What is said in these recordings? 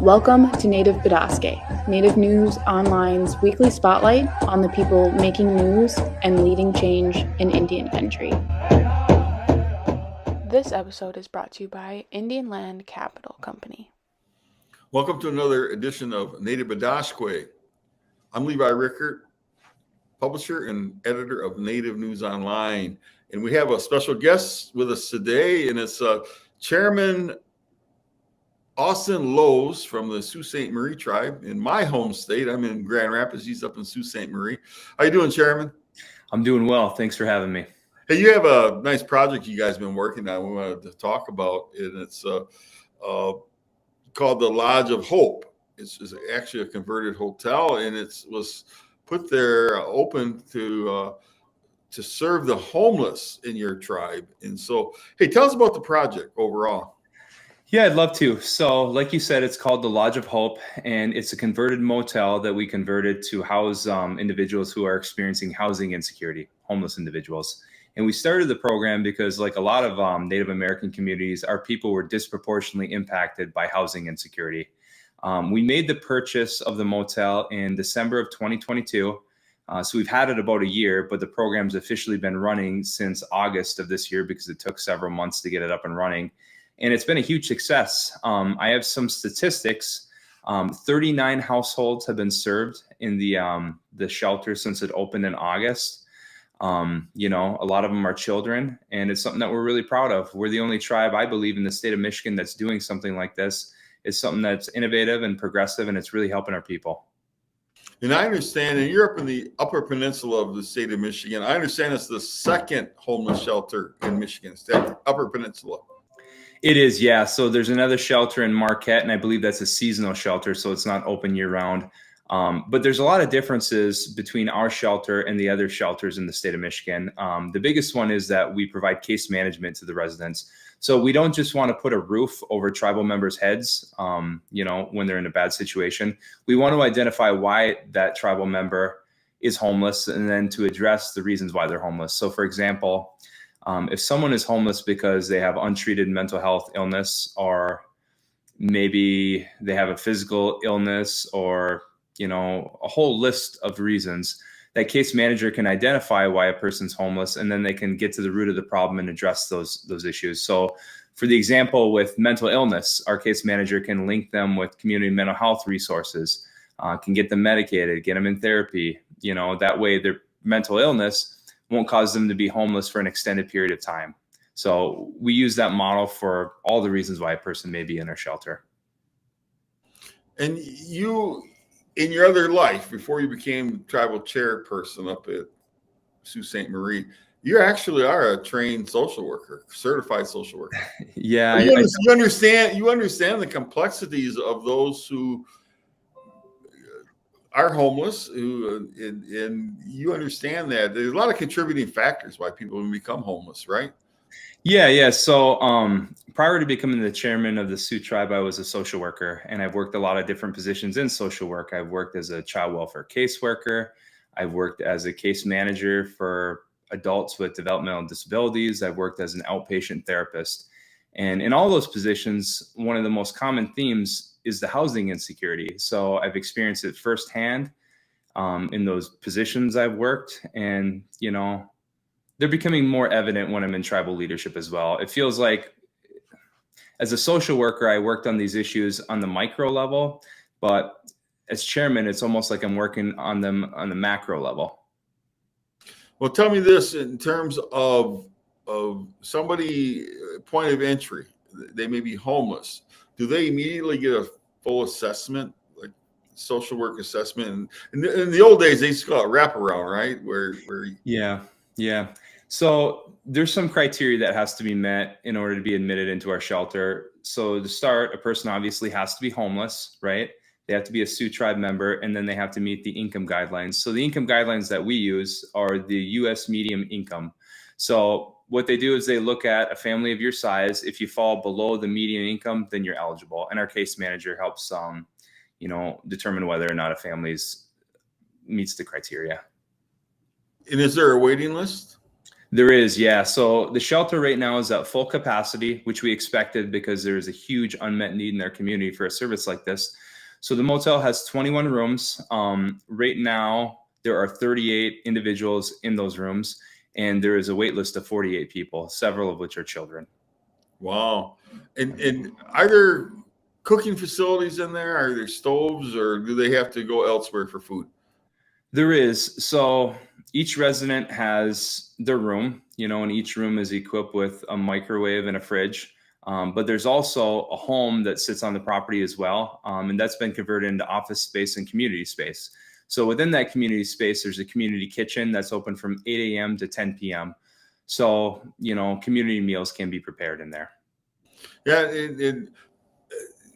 Welcome to Native Bidaské, Native News Online's weekly spotlight on the people making news and leading change in Indian country. This episode is brought to you by Indian Land Capital Company. Welcome to another edition of Native Bidaské. I'm Levi Rickert, publisher and editor of Native News Online. And we have a special guest with us today, and it's Chairman Austin Lowe from the Sault Ste. Marie tribe in my home state. I'm in Grand Rapids. He's up in Sault Ste. Marie. How you doing, Chairman? I'm doing well. Thanks for having me. Hey, you have a nice project you guys have been working on. We wanted to talk about it. It's called the Lodge of Hope. It's actually a converted hotel, and it was put there open to serve the homeless in your tribe. And so, hey, tell us about the project overall. Yeah, I'd love to. So like you said, it's called the Lodge of Hope, and it's a converted motel that we converted to house individuals who are experiencing housing insecurity, homeless individuals. And we started the program because, like a lot of Native American communities, our people were disproportionately impacted by housing insecurity. We made the purchase of the motel in December of 2022. So we've had it about a year, but the program's officially been running since August of this year because it took several months to get it up and running. And it's been a huge success. I have some statistics. 39 households have been served in the shelter since it opened in August. A lot of them are children, and it's something that we're really proud of. We're the only tribe, I believe, in the state of Michigan that's doing something like this. It's something that's innovative and progressive, and it's really helping our people. And I understand, and you're up in the Upper Peninsula of the state of Michigan. I understand it's the second homeless shelter in Michigan, Upper Peninsula. It is, yeah. So there's another shelter in Marquette, and I believe that's a seasonal shelter, so it's not open year round. But there's a lot of differences between our shelter and the other shelters in the state of Michigan. The biggest one is that we provide case management to the residents. So we don't just want to put a roof over tribal members' heads, when they're in a bad situation. We want to identify why that tribal member is homeless and then to address the reasons why they're homeless. So, for example, if someone is homeless because they have untreated mental health illness, or maybe they have a physical illness, or a whole list of reasons, that case manager can identify why a person's homeless, and then they can get to the root of the problem and address those issues. So for the example with mental illness, our case manager can link them with community mental health resources, can get them medicated, get them in therapy. That way their mental illness won't cause them to be homeless for an extended period of time. So we use that model for all the reasons why a person may be in our shelter. And you, in your other life, before you became tribal chairperson up at Sault Ste. Marie, you actually are a trained social worker, certified social worker. Yeah. You understand the complexities of those who are homeless, and you understand that there's a lot of contributing factors why people become homeless, right? Yeah. So prior to becoming the chairman of the Sioux Tribe, I was a social worker, and I've worked a lot of different positions in social work. I've worked as a child welfare caseworker. I've worked as a case manager for adults with developmental disabilities. I've worked as an outpatient therapist. And in all those positions, one of the most common themes is the housing insecurity. So I've experienced it firsthand in those positions I've worked. And, they're becoming more evident when I'm in tribal leadership as well. It feels like as a social worker, I worked on these issues on the micro level, but as chairman, it's almost like I'm working on them on the macro level. Well, tell me this in terms of somebody point of entry. They may be homeless. Do they immediately get a full assessment, like social work assessment? And in the old days, they used to call it wraparound, right? Yeah. So there's some criteria that has to be met in order to be admitted into our shelter. So to start, a person obviously has to be homeless, right? They have to be a Sioux Tribe member, and then they have to meet the income guidelines. So the income guidelines that we use are the U.S. median income. So what they do is they look at a family of your size. If you fall below the median income, then you're eligible. And our case manager helps, determine whether or not a family meets the criteria. And is there a waiting list? There is, yeah. So the shelter right now is at full capacity, which we expected because there is a huge unmet need in our community for a service like this. So the motel has 21 rooms. Right now, there are 38 individuals in those rooms, and there is a wait list of 48 people, several of which are children. Wow. And are there cooking facilities in there? Are there stoves, or do they have to go elsewhere for food? There is. So each resident has their room, and each room is equipped with a microwave and a fridge. But there's also a home that sits on the property as well. And that's been converted into office space and community space. So within that community space, there's a community kitchen that's open from 8 a.m. to 10 p.m. So, community meals can be prepared in there. Yeah. And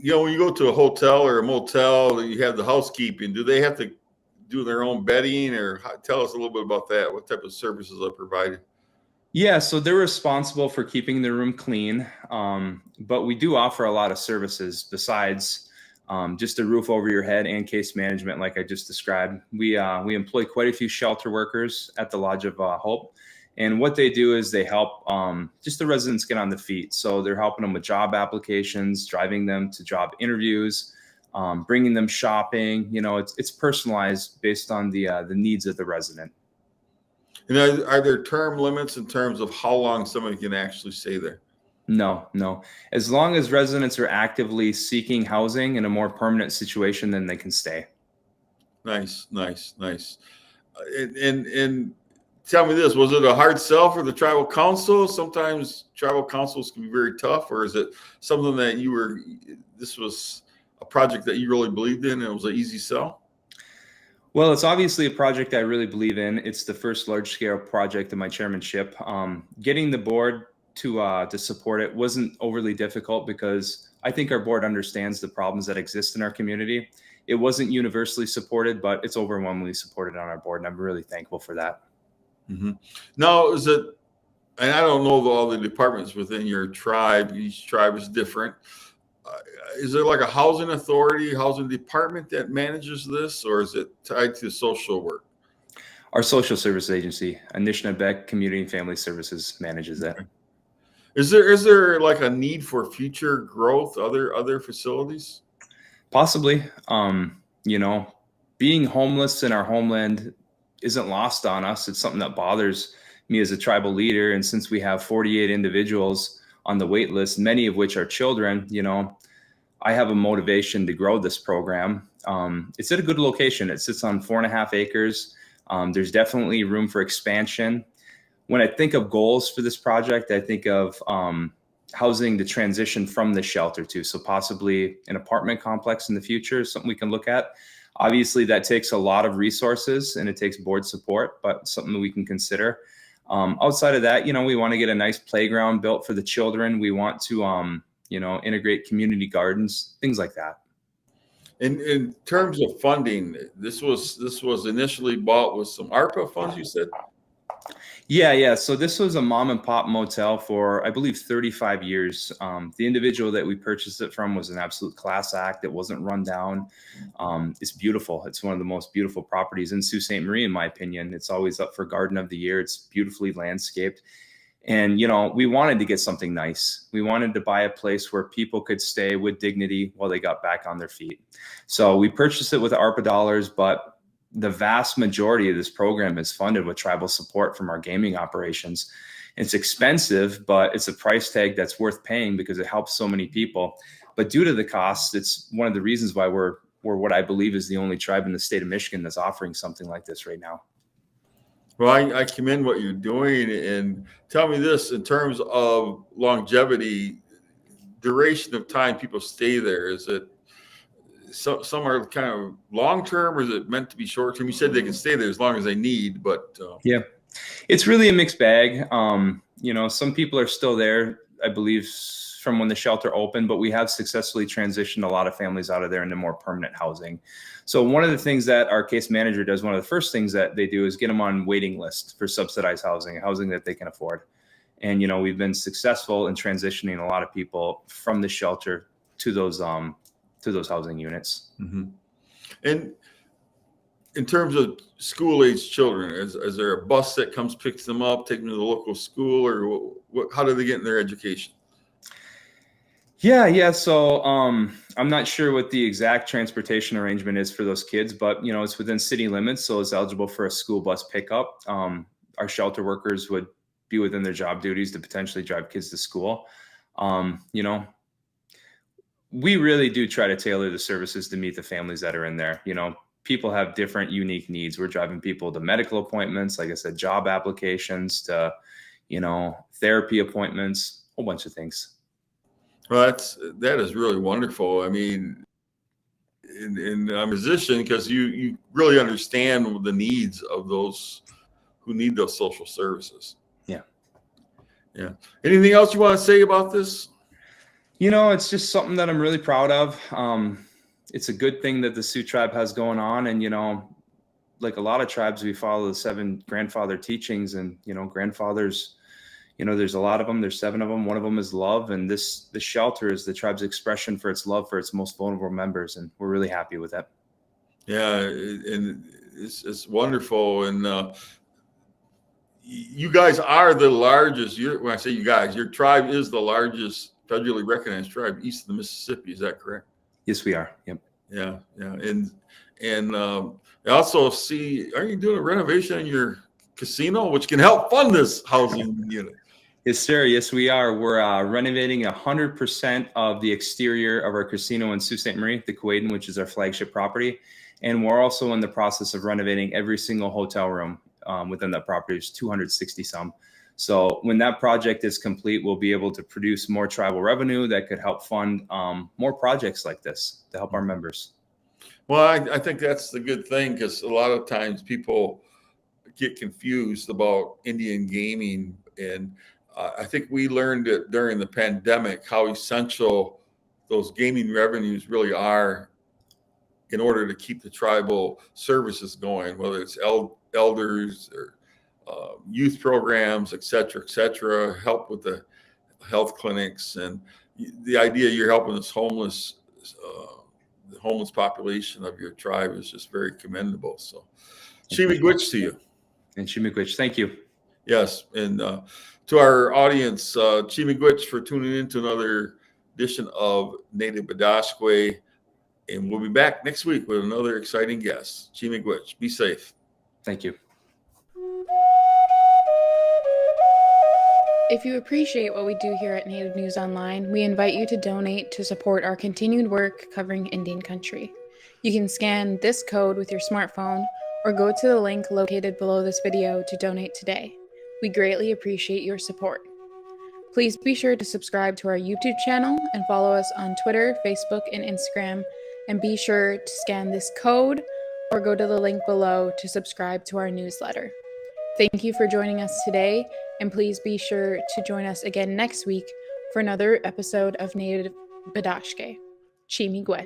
when you go to a hotel or a motel, you have the housekeeping. Do they have to do their own bedding, or tell us a little bit about that? What type of services are provided? Yeah, so they're responsible for keeping the room clean, but we do offer a lot of services besides just a roof over your head and case management, like I just described. We employ quite a few shelter workers at the Lodge of Hope, and what they do is they help just the residents get on the feet. So they're helping them with job applications, driving them to job interviews, bringing them shopping. It's personalized based on the needs of the resident. And are there term limits in terms of how long somebody can actually stay there? No. As long as residents are actively seeking housing in a more permanent situation, then they can stay. Nice. And tell me this, was it a hard sell for the tribal council? Sometimes tribal councils can be very tough, or is it something that this was a project that you really believed in and it was an easy sell? Well, it's obviously a project I really believe in. It's the first large-scale project in my chairmanship. Getting the board to support it wasn't overly difficult because I think our board understands the problems that exist in our community. It wasn't universally supported, but it's overwhelmingly supported on our board, and I'm really thankful for that. Mm-hmm. Now, and I don't know all the departments within your tribe. Each tribe is different. Is there like a housing authority, housing department that manages this, or is it tied to social work? Our social service agency, Anishinaabe Community and Family Services, manages that. Is there like a need for future growth, other facilities? Possibly. Being homeless in our homeland isn't lost on us. It's something that bothers me as a tribal leader. And since we have 48 individuals on the wait list, many of which are children, I have a motivation to grow this program. It's at a good location. It sits on 4.5 acres. There's definitely room for expansion. When I think of goals for this project, I think of housing the transition from the shelter to, so possibly an apartment complex in the future is something we can look at. Obviously, that takes a lot of resources and it takes board support, but something that we can consider. Outside of that, we want to get a nice playground built for the children. We want to, integrate community gardens, things like that. In terms of funding, this was initially bought with some ARPA funds, you said? Yeah. So this was a mom and pop motel for, I believe, 35 years. The individual that we purchased it from was an absolute class act. It wasn't run down. It's beautiful. It's one of the most beautiful properties in Sault Ste. Marie, in my opinion. It's always up for Garden of the Year. It's beautifully landscaped. And, we wanted to get something nice. We wanted to buy a place where people could stay with dignity while they got back on their feet. So we purchased it with ARPA dollars, but the vast majority of this program is funded with tribal support from our gaming operations. It's expensive, but it's a price tag that's worth paying because it helps so many people. But due to the cost, it's one of the reasons why we're what I believe is the only tribe in the state of Michigan that's offering something like this right now. Well, I commend what you're doing. And tell me this, in terms of longevity, duration of time people stay there, is it some are kind of long-term, or is it meant to be short-term? You said they can stay there as long as they need, but yeah, it's really a mixed bag. Some people are still there, I believe, from when the shelter opened, but we have successfully transitioned a lot of families out of there into more permanent housing. So one of the things that our case manager does, one of the first things that they do is get them on waiting lists for subsidized housing that they can afford. And, we've been successful in transitioning a lot of people from the shelter to those housing units. Mm-hmm. And in terms of school-age children, is there a bus that comes, picks them up, take them to the local school, or how do they get in their education? Yeah. So I'm not sure what the exact transportation arrangement is for those kids, but it's within city limits, so it's eligible for a school bus pickup. Our shelter workers would be within their job duties to potentially drive kids to school. We really do try to tailor the services to meet the families that are in there. People have different unique needs. We're driving people to medical appointments, like I said, job applications, to therapy appointments, a whole bunch of things. Well, that is really wonderful. I mean, in I'm a musician, because you really understand the needs of those who need those social services. Yeah. Anything else you want to say about this? It's just something that I'm really proud of. It's a good thing that the Sioux Tribe has going on. And, like a lot of tribes, we follow the 7 grandfather teachings, and, grandfathers, there's a lot of them. There's 7 of them. One of them is love. And the shelter is the tribe's expression for its love for its most vulnerable members. And we're really happy with that. Yeah. And it's wonderful. And you guys are the largest. When I say you guys, your tribe is the largest federally recognized tribe east of the Mississippi. Is that correct? Yes, we are. Yep. Yeah. And I also see, are you doing a renovation in your casino, which can help fund this housing unit? Yes, sir. Yes, we are. We're renovating 100% of the exterior of our casino in Sault Ste. Marie, the Quaden, which is our flagship property. And we're also in the process of renovating every single hotel room within that property. There's 260 some. So when that project is complete, we'll be able to produce more tribal revenue that could help fund more projects like this to help our members. Well, I think that's the good thing, because a lot of times people get confused about Indian gaming. And I think we learned it during the pandemic, how essential those gaming revenues really are in order to keep the tribal services going, whether it's elders or youth programs, et cetera, help with the health clinics. And the idea you're helping this the homeless population of your tribe is just very commendable. So Chimigwich to you. And Chimigwich, thank you. Yes. And to our audience, Chimigwich for tuning in to another edition of Native Bidaské. And we'll be back next week with another exciting guest. Chimigwich, be safe. Thank you. If you appreciate what we do here at Native News Online, we invite you to donate to support our continued work covering Indian country. You can scan this code with your smartphone or go to the link located below this video to donate today. We greatly appreciate your support. Please be sure to subscribe to our YouTube channel and follow us on Twitter, Facebook, and Instagram. And be sure to scan this code or go to the link below to subscribe to our newsletter. Thank you for joining us today, and please be sure to join us again next week for another episode of Native Bidaské. Chimigwech.